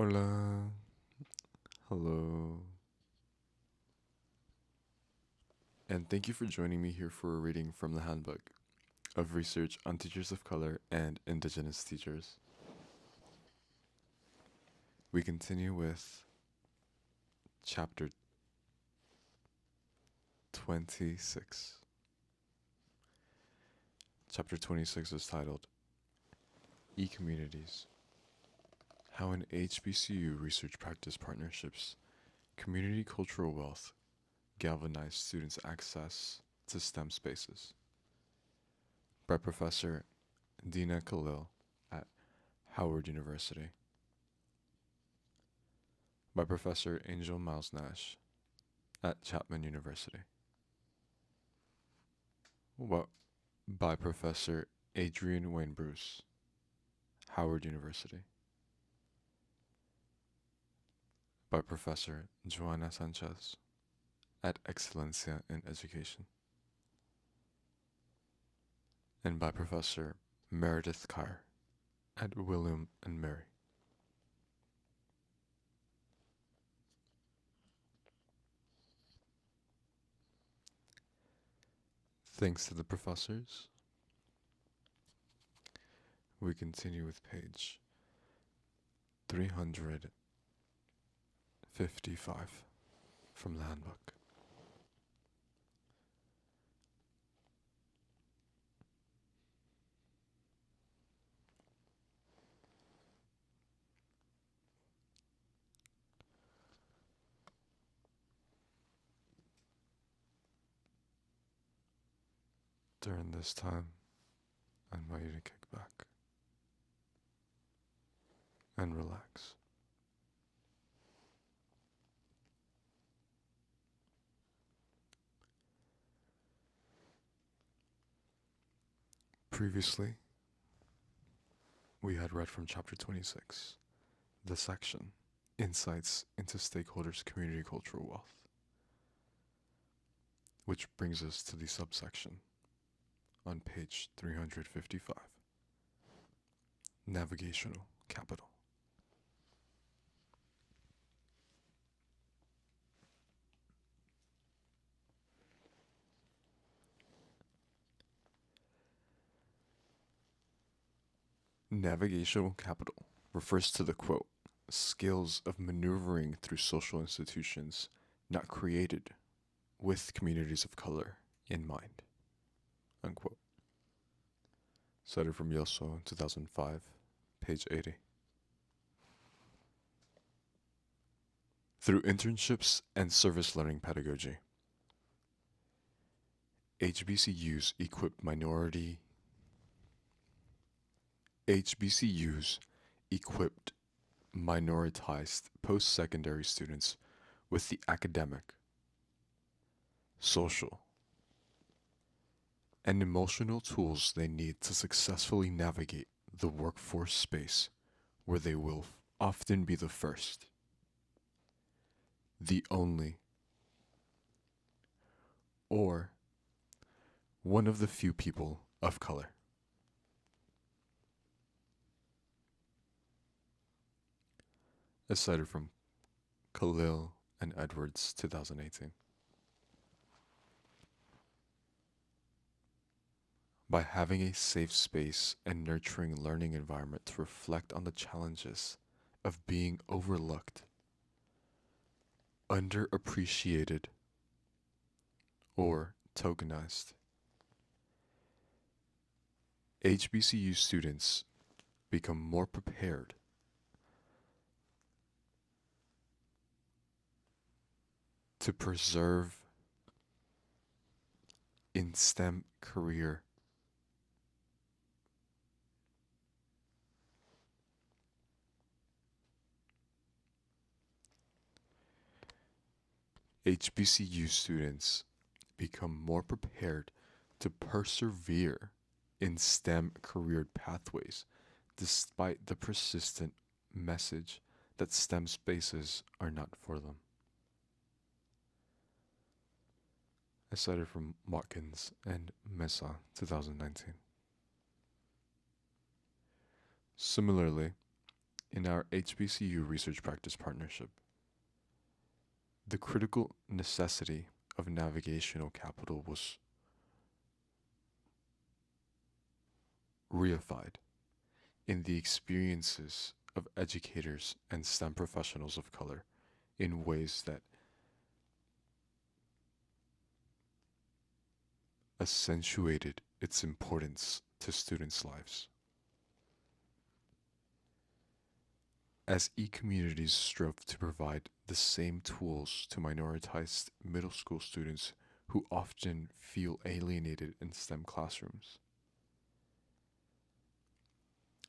Hola, hello, and thank you for joining me here for a reading from the Handbook of Research on Teachers of Color and Indigenous Teachers. We continue with Chapter 26. Chapter 26 is titled E-Communities, How in HBCU Research Practice Partnerships, Community Cultural Wealth Galvanized Students' Access to STEM Spaces, by Professor Deena Khalil at Howard University, by Professor Angel Miles Nash at Chapman University, by Professor Adrian Wayne Bruce, Howard University, by Professor Joanna Sanchez at Excelencia in Education, and by Professor Meredith Kier at William and Mary. Thanks to the professors, we continue with page 355 from the handbook. During this time, I invite you to kick back and relax. Previously, we had read from Chapter 26, the section Insights into Stakeholders' Community Cultural Wealth, which brings us to the subsection on page 355, Navigational Capital. Navigational capital refers to the quote, skills of maneuvering through social institutions not created with communities of color in mind, unquote. Cited from Yoso in 2005, page 80. Through internships and service learning pedagogy, HBCUs equipped minoritized post-secondary students with the academic, social, and emotional tools they need to successfully navigate the workforce space where they will often be the first, the only, or one of the few people of color. As cited from Khalil and Edwards, 2018. By having a safe space and nurturing learning environment to reflect on the challenges of being overlooked, underappreciated, or tokenized, HBCU students become more prepared to preserve in STEM career HBCU students become more prepared to persevere in STEM career pathways despite the persistent message that STEM spaces are not for them. I cited from Watkins and Mesa, 2019. Similarly, In our HBCU Research Practice Partnership, the critical necessity of navigational capital was reified in the experiences of educators and STEM professionals of color in ways that accentuated its importance to students' lives. As e-communities strove to provide the same tools to minoritized middle school students who often feel alienated in STEM classrooms,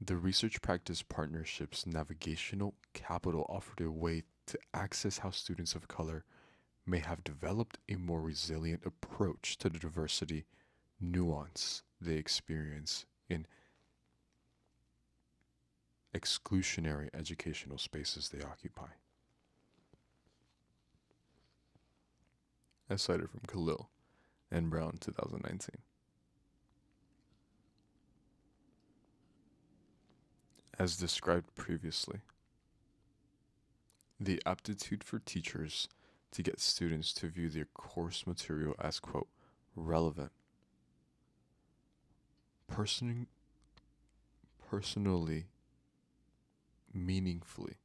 the Research Practice Partnership's Navigational Capital offered a way to access how students of color may have developed a more resilient approach to the diversity nuance they experience in exclusionary educational spaces they occupy. As cited from Khalil and Brown, 2019. As described previously, the aptitude for teachers to get students to view their course material as, quote, relevant, personally, meaningfully,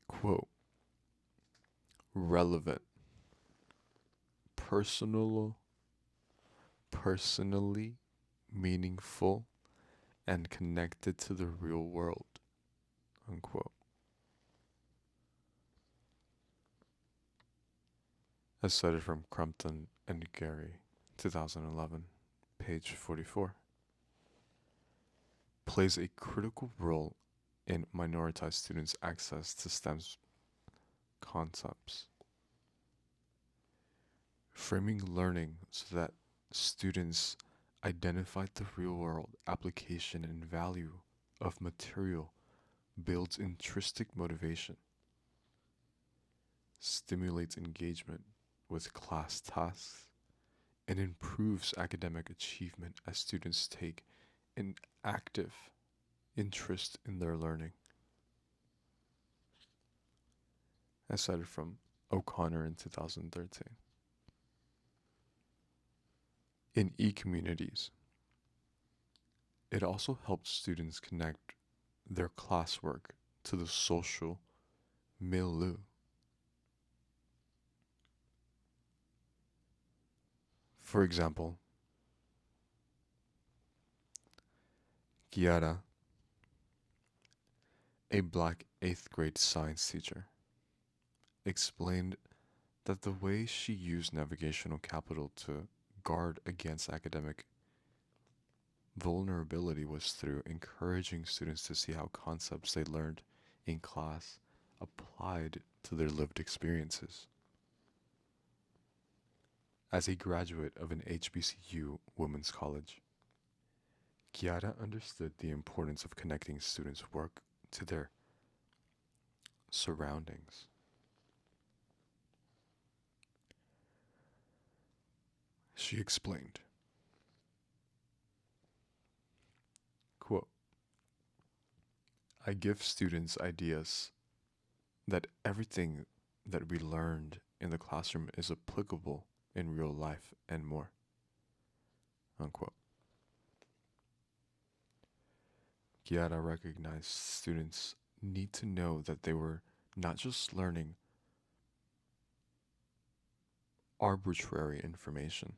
quote, relevant, personally meaningful, and connected to the real world, unquote. As cited from Crumpton and Gary, 2011, page 44, plays a critical role in minoritized students' access to STEM concepts, framing learning so that students identify the real-world application and value of material builds intrinsic motivation, stimulates engagement with class tasks, and improves academic achievement as students take an active interest in their learning. As cited from O'Connor in 2013. In e-communities, it also helps students connect their classwork to the social milieu. For example, Kiara, a black 8th grade science teacher, explained that the way she used navigational capital to guard against academic vulnerability was through encouraging students to see how concepts they learned in class applied to their lived experiences. As a graduate of an HBCU women's college, Kiara understood the importance of connecting students' work to their surroundings. She explained, quote, I give students ideas that everything that we learned in the classroom is applicable in real life and more, unquote. Kiara recognized students need to know that they were not just learning arbitrary information,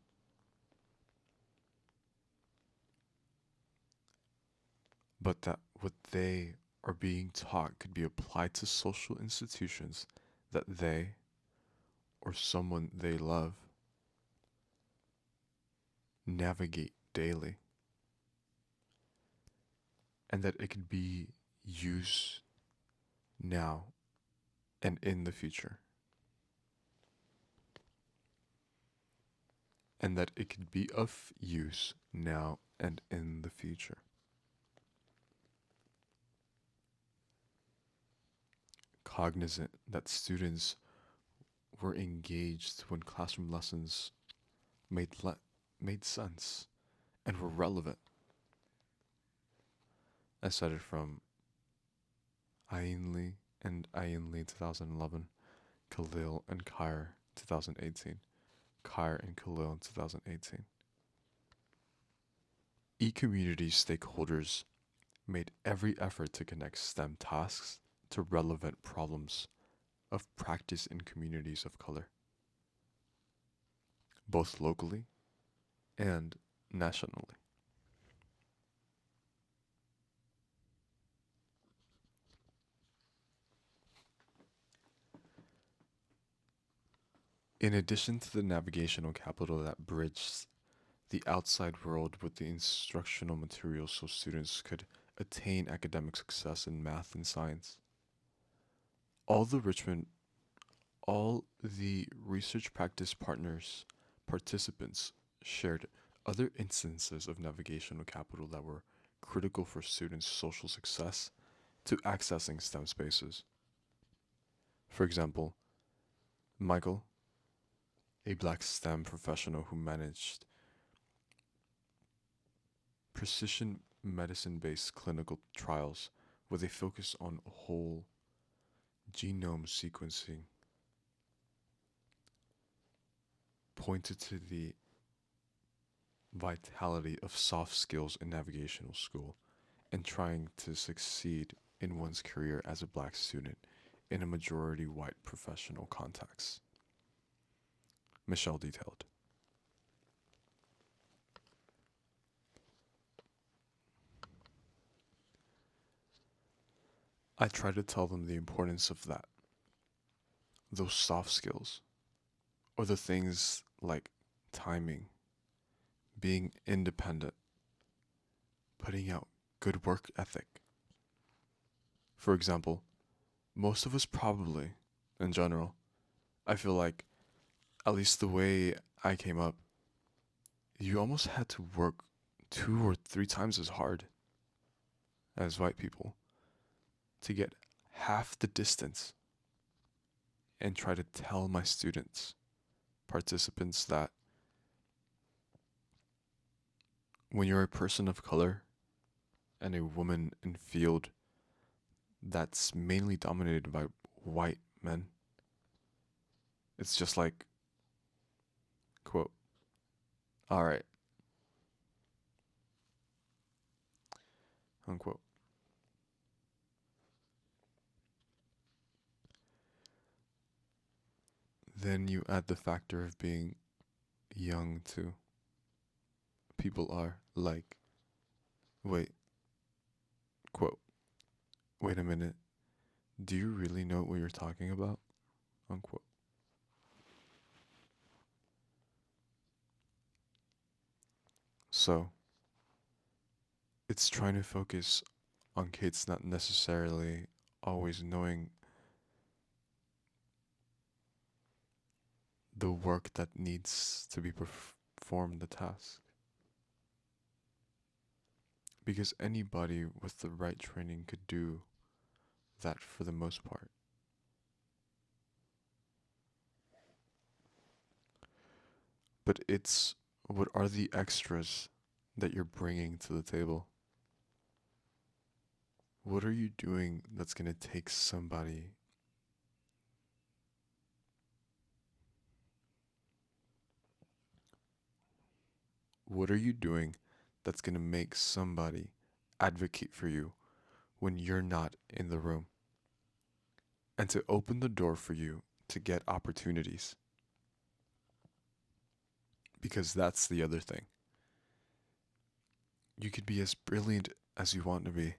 but that what they are being taught could be applied to social institutions that they or someone they love navigate daily, and that it could be used now and in the future, and that it could be of use now and in the future. Cognizant that students were engaged when classroom lessons made made sense and were relevant. I cited from Ainli and Ainli 2011, Khalil and Kier 2018, Kier and Khalil in 2018. E-community stakeholders made every effort to connect STEM tasks to relevant problems of practice in communities of color, both locally and nationally. In addition to the navigational capital that bridged the outside world with the instructional materials so students could attain academic success in math and science, all the Richmond, all the research practice participants shared other instances of navigational capital that were critical for students' social success to accessing STEM spaces. For example, Michael, a black STEM professional who managed precision medicine based clinical trials with a focus on whole genome sequencing, pointed to the vitality of soft skills in navigational school and trying to succeed in one's career as a black student in a majority white professional context. Michelle detailed. I try to tell them the importance of that, those soft skills, or the things like timing, being independent, putting out good work ethic. For example, most of us probably, in general, I feel like, at least the way I came up, you almost had to work 2 or 3 times as hard as white people to get half the distance and try to tell my students, participants, that when you're a person of color and a woman in field that's mainly dominated by white men, it's just like, quote, all right, unquote. Then you add the factor of being young too. People are like, wait, quote, wait a minute, do you really know what you're talking about? Unquote. So, it's trying to focus on kids not necessarily always knowing the work that needs to be performed, the task. Because anybody with the right training could do that for the most part. But it's what are the extras that you're bringing to the table? What are you doing that's going to take somebody What are you doing that's going to make somebody advocate for you when you're not in the room? And to open the door for you to get opportunities. Because that's the other thing. You could be as brilliant as you want to be,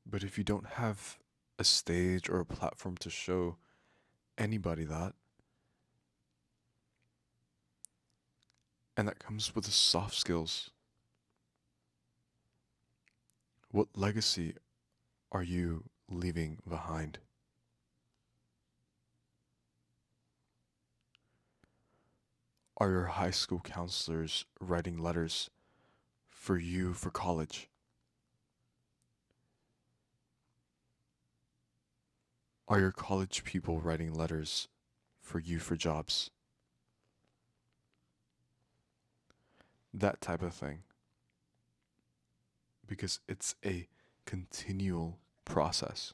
but if you don't have a stage or a platform to show anybody that, and that comes with the soft skills, what legacy are you leaving behind? Are your high school counselors writing letters for you for college? Are your college people writing letters for you for jobs. That type of thing. Because it's a continual process.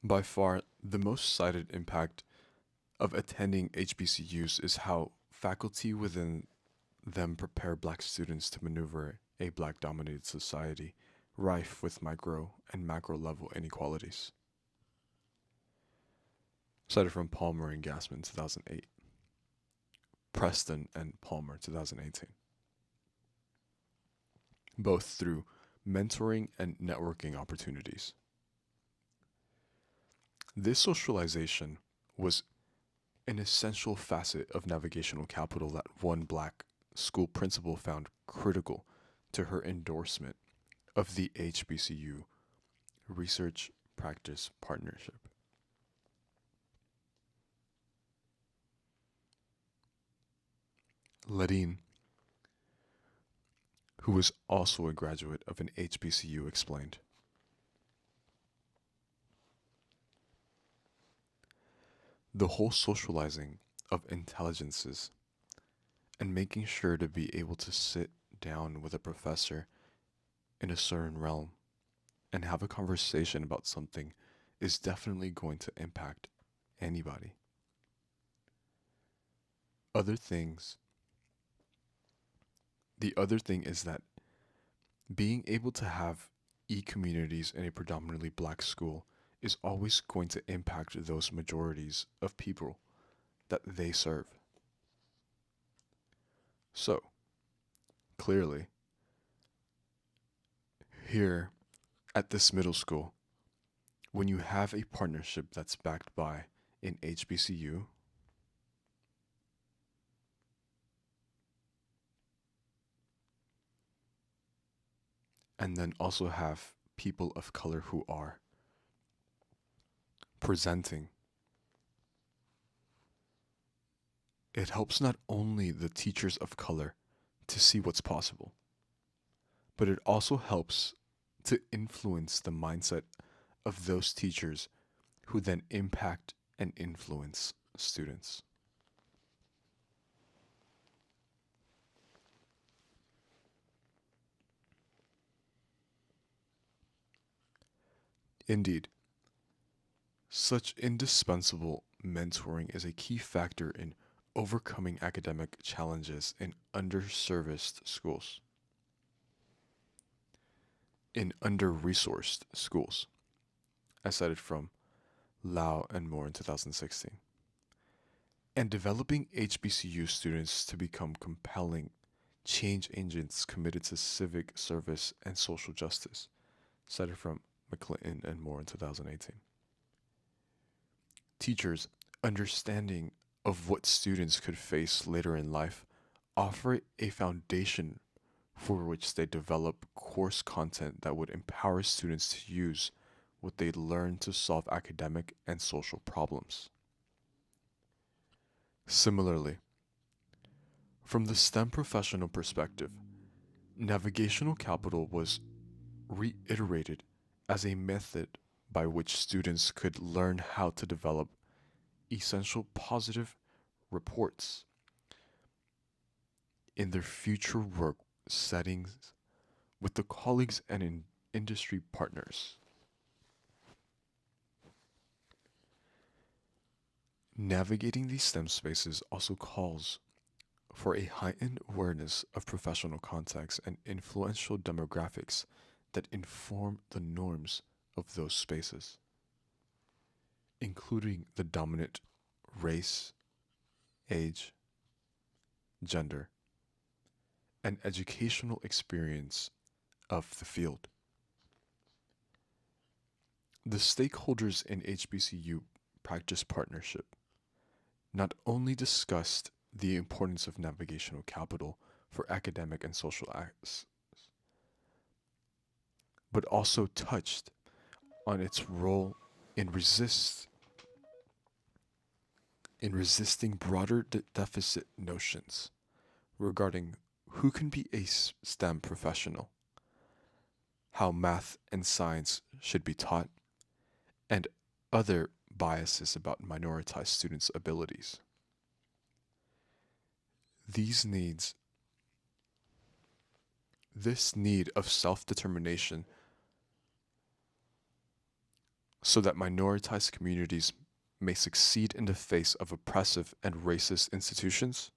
By far, the most cited impact of attending HBCUs is how faculty within them prepare black students to maneuver a black dominated society rife with micro and macro level inequalities. Cited from Palmer and Gassman 2008, Preston and Palmer 2018. Both through mentoring and networking opportunities. This socialization was an essential facet of navigational capital that one black school principal found critical to her endorsement of the HBCU Research Practice Partnership. Ladine, who was also a graduate of an HBCU, explained, "The whole socializing of intelligences and making sure to be able to sit down with a professor in a certain realm and have a conversation about something is definitely going to impact anybody. The other thing is that being able to have e-communities in a predominantly black school is always going to impact those majorities of people that they serve. So, clearly, here at this middle school, when you have a partnership that's backed by an HBCU, and then also have people of color who are presenting, it helps not only the teachers of color to see what's possible, but it also helps to influence the mindset of those teachers who then impact and influence students. Indeed, such indispensable mentoring is a key factor in overcoming academic challenges in underserviced schools, in under-resourced schools, as cited from Lau and Moore in 2016, and developing HBCU students to become compelling change agents committed to civic service and social justice, cited from McClinton and Moore in 2018. Teachers understanding of what students could face later in life offer a foundation for which they develop course content that would empower students to use what they learn to solve academic and social problems. Similarly, from the STEM professional perspective, navigational capital was reiterated as a method by which students could learn how to develop essential positive reports in their future work settings with the colleagues and industry partners. Navigating these STEM spaces also calls for a heightened awareness of professional contexts and influential demographics that inform the norms of those spaces, including the dominant race, age, gender, and educational experience of the field. The stakeholders in HBCU practice partnership not only discussed the importance of navigational capital for academic and social acts, but also touched on its role in in resisting broader deficit notions regarding who can be a STEM professional, how math and science should be taught, and other biases about minoritized students' abilities. This need of self-determination so that minoritized communities may succeed in the face of oppressive and racist institutions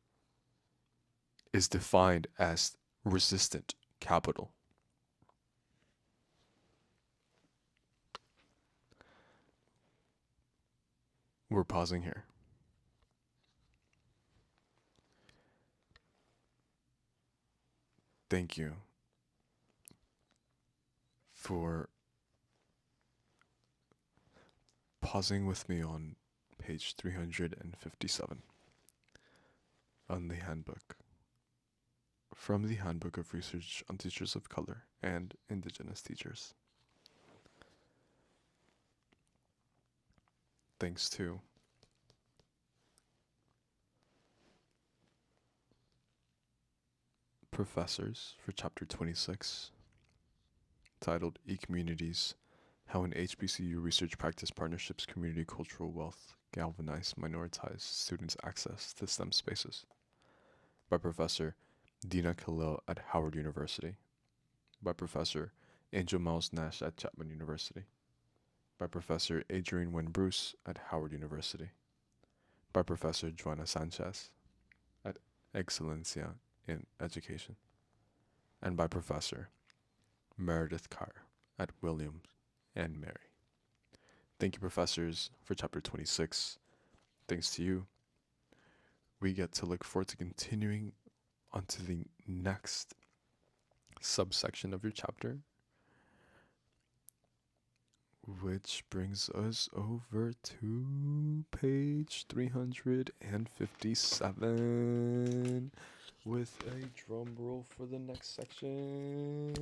is defined as resistant capital. We're pausing here. Thank you for pausing with me on page 357 on the handbook. From the Handbook of Research on Teachers of Color and Indigenous Teachers. Thanks to professors for Chapter 26, titled E-Communities, How an HBCU Research Practice Partnerships Community Cultural Wealth Galvanized Minoritized Students' Access to STEM Spaces, by Professor Deena Khalil at Howard University, by Professor Angel Miles Nash at Chapman University, by Professor Adrian Bruce at Howard University, by Professor Joanna Sanchez at Excelencia in Education, and by Professor Meredith Kier at Williams and Mary. Thank you, professors, for Chapter 26. Thanks to you, we get to look forward to continuing onto the next subsection of your chapter, which brings us over to page 357 with a drum roll for the next section.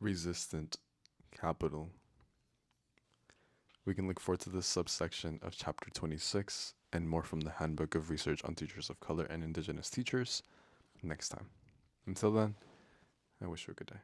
Resistant capital. We can look forward to this subsection of Chapter 26 and more from the Handbook of Research on Teachers of Color and Indigenous Teachers next time. Until then, I wish you a good day.